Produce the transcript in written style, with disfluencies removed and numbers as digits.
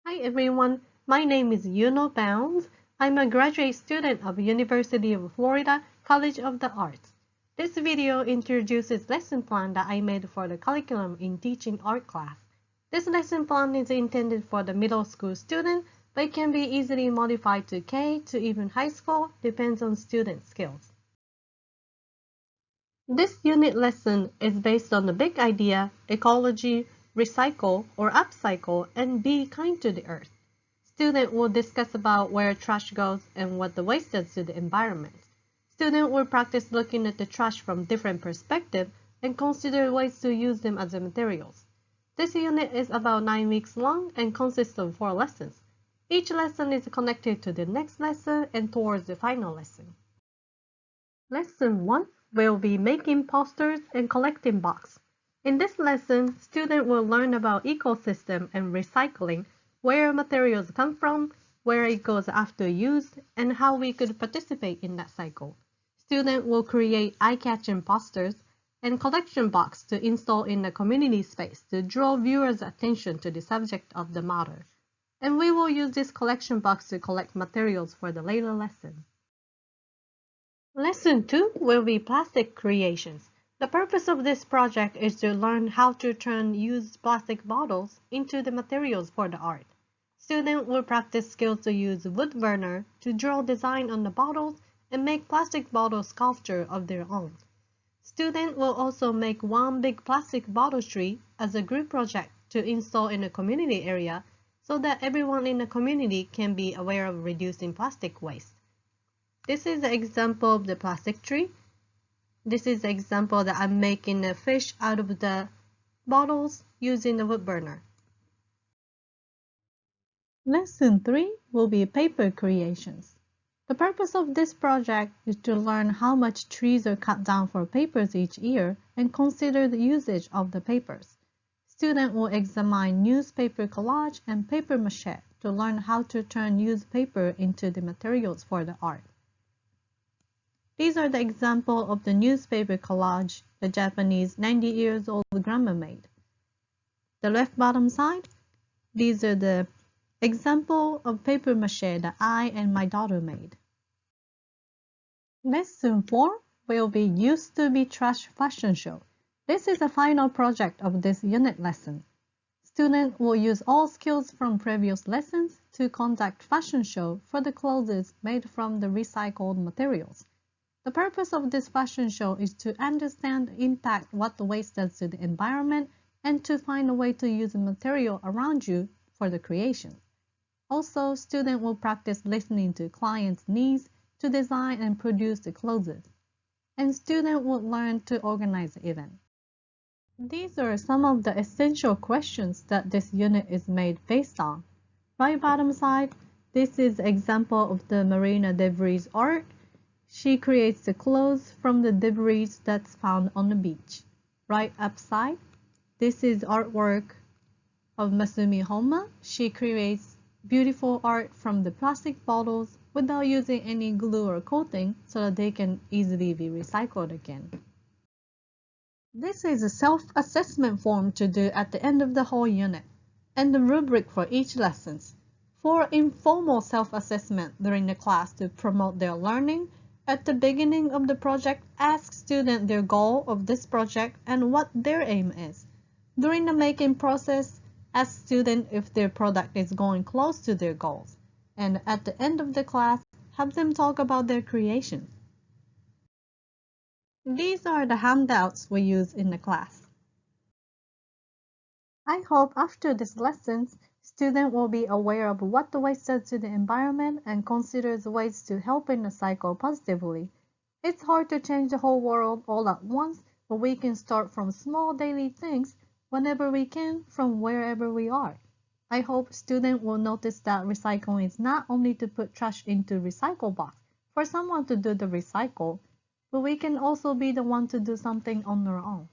Hi everyone, my name is Yuno Bounds. I'm a graduate student of University of Florida College of the Arts. This video introduces lesson plan that I made for the curriculum in teaching art class. This lesson plan is intended for the middle school student, but it can be easily modified to K to even high school, depends on student skills. This unit lesson is based on the big idea, ecology, recycle or upcycle, and be kind to the earth. Student will discuss about where trash goes and what the waste does to the environment. Student will practice looking at the trash from different perspectives and consider ways to use them as materials. This unit is about 9 weeks long and consists of 4 lessons. Each lesson is connected to the next lesson and towards the final lesson. Lesson 1 will be making posters and collecting box. In this lesson, students will learn about ecosystem and recycling, where materials come from, where it goes after use, and how we could participate in that cycle. Students will create eye-catching posters and collection box to install in the community space to draw viewers' attention to the subject of the matter. And we will use this collection box to collect materials for the later lesson. Lesson 2 will be plastic creations. The purpose of this project is to learn how to turn used plastic bottles into the materials for the art. Students will practice skills to use wood burner to draw design on the bottles and make plastic bottle sculpture of their own. Students will also make one big plastic bottle tree as a group project to install in a community area so that everyone in the community can be aware of reducing plastic waste. This is an example of the plastic tree. This is an example that I'm making a fish out of the bottles using the wood burner. Lesson 3 will be paper creations. The purpose of this project is to learn how much trees are cut down for papers each year and consider the usage of the papers. Students will examine newspaper collage and paper mache to learn how to turn used paper into the materials for the art. These are the example of the newspaper collage the Japanese 90 years old grandma made. The left bottom side, these are the example of paper mache that I and my daughter made. Lesson 4 will be used to be trash fashion show. This is the final project of this unit lesson. Students will use all skills from previous lessons to conduct fashion show for the clothes made from the recycled materials. The purpose of this fashion show is to understand the impact what the waste does to the environment and to find a way to use the material around you for the creation. Also, students will practice listening to clients' needs to design and produce the clothes. And students will learn to organize the event. These are some of the essential questions that this unit is made based on. Right bottom side, this is an example of the marina debris art. She creates the clothes from the debris that's found on the beach. Right upside, this is artwork of Masumi Homa. She creates beautiful art from the plastic bottles without using any glue or coating so that they can easily be recycled again. This is a self-assessment form to do at the end of the whole unit and the rubric for each lesson. For informal self-assessment during the class to promote their learning, at the beginning of the project, ask students their goal of this project and what their aim is. During the making process, ask students if their product is going close to their goals. And at the end of the class, have them talk about their creation. These are the handouts we use in the class. I hope after these lessons, students will be aware of what the waste does to the environment and consider the ways to help in the cycle positively. It's hard to change the whole world all at once, but we can start from small daily things whenever we can from wherever we are. I hope students will notice that recycling is not only to put trash into recycle box for someone to do the recycle, but we can also be the one to do something on our own.